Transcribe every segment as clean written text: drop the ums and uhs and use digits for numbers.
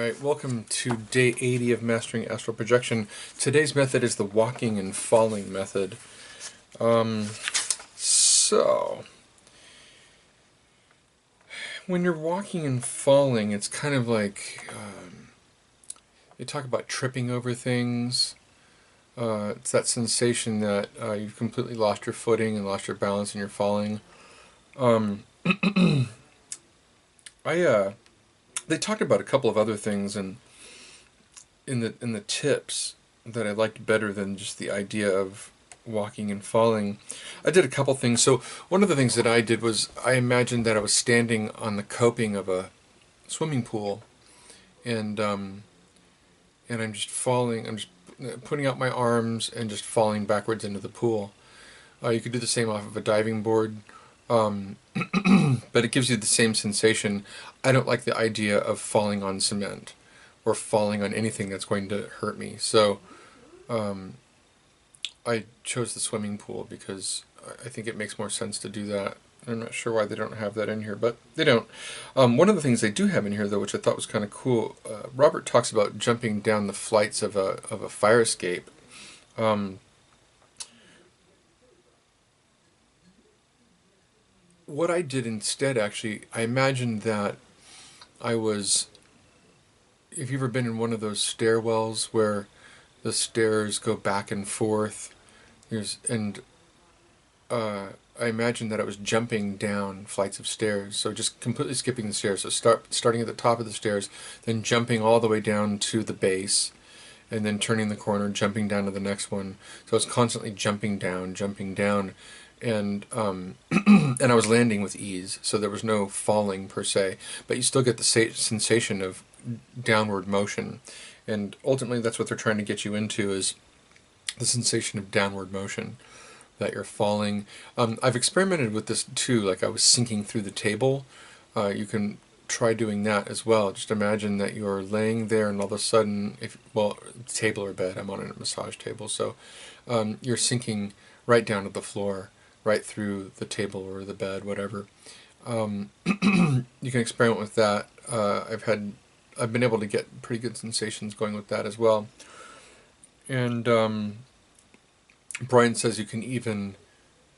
Alright, welcome to day 80 of Mastering Astral Projection. Today's method is the walking and falling method. So, when you're walking and falling, it's kind of like, they talk about tripping over things. It's that sensation that you've completely lost your footing and lost your balance and you're falling. They talked about a couple of other things in the tips that I liked better than just the idea of walking and falling. I did a couple things. So one of the things that I did was I imagined that I was standing on the coping of a swimming pool, and I'm just falling. I'm just putting out my arms and just falling backwards into the pool. You could do the same off of a diving board. But it gives you the same sensation. I don't like the idea of falling on cement or falling on anything that's going to hurt me. So I chose the swimming pool because I think it makes more sense to do that. I'm not sure why they don't have that in here, but they don't. One of the things they do have in here, though, which I thought was kind of cool, Robert talks about jumping down the flights of a fire escape. What I did instead, actually, I imagined that I was, if you've ever been in one of those stairwells where the stairs go back and forth, I imagined that I was jumping down flights of stairs, so just completely skipping the stairs. So starting at the top of the stairs, then jumping all the way down to the base, and then turning the corner, jumping down to the next one. So I was constantly jumping down, and and I was landing with ease, so there was no falling per se, but you still get the sensation of downward motion, and ultimately that's what they're trying to get you into, is the sensation of downward motion, that you're falling. I've experimented with this too, like I was sinking through the table. You can try doing that as well. Just imagine that you're laying there and all of a sudden, table or bed, I'm on a massage table, so you're sinking right down to the floor, right through the table or the bed, whatever. You can experiment with that. I've been able to get pretty good sensations going with that as well. And Brian says you can even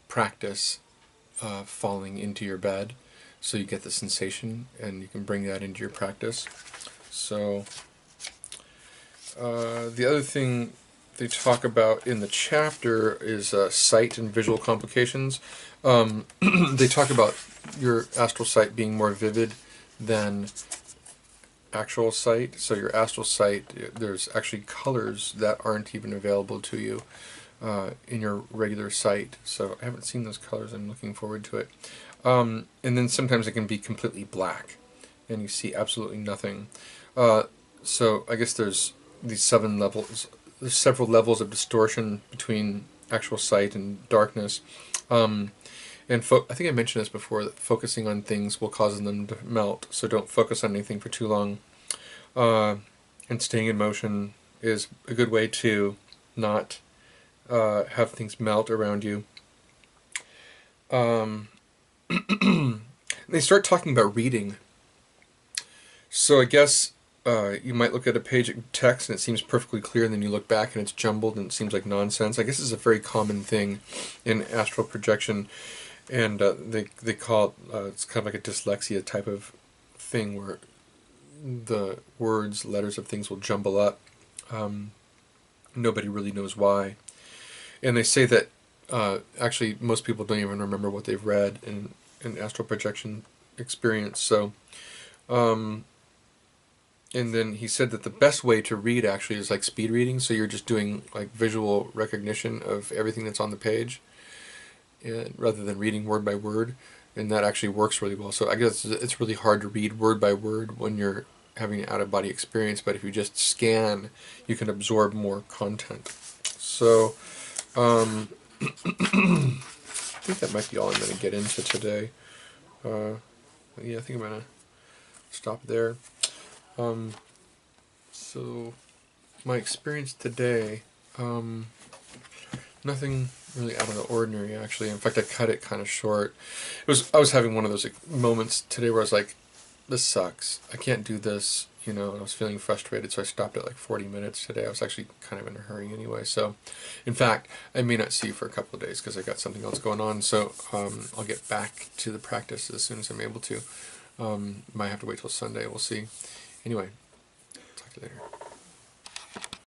practice falling into your bed, so you get the sensation and you can bring that into your practice. So the other thing they talk about in the chapter is sight and visual complications. They talk about your astral sight being more vivid than actual sight. So your astral sight, there's actually colors that aren't even available to you in your regular sight. So I haven't seen those colors. I'm looking forward to it. And then sometimes it can be completely black and you see absolutely nothing. So I guess there's these 7 levels. There's several levels of distortion between actual sight and darkness. And I think I mentioned this before, that focusing on things will cause them to melt, so don't focus on anything for too long. And staying in motion is a good way to not have things melt around you. They start talking about reading. So I guess you might look at a page of text and it seems perfectly clear, and then you look back and it's jumbled and it seems like nonsense. I guess this is a very common thing in astral projection, and they call it, it's kind of like a dyslexia type of thing where the words, letters of things will jumble up. Nobody really knows why. And they say that actually most people don't even remember what they've read in an astral projection experience. So and then he said that the best way to read actually is like speed reading, so you're just doing like visual recognition of everything that's on the page, rather than reading word by word, and that actually works really well. So I guess it's really hard to read word by word when you're having an out-of-body experience, but if you just scan, you can absorb more content. So I think that might be all I'm going to get into today. Yeah, I think I'm going to stop there. So my experience today, nothing really out of the ordinary, actually. In fact, I cut it kind of short. I was having one of those moments today where I was like, this sucks. I can't do this you know, and I was feeling frustrated, so I stopped at like 40 minutes today. I was actually kind of in a hurry anyway. So, in fact, I may not see you for a couple of days because I got something else going on. So I'll get back to the practice as soon as I'm able to. Might have to wait till Sunday. We'll see. Anyway, talk to you later.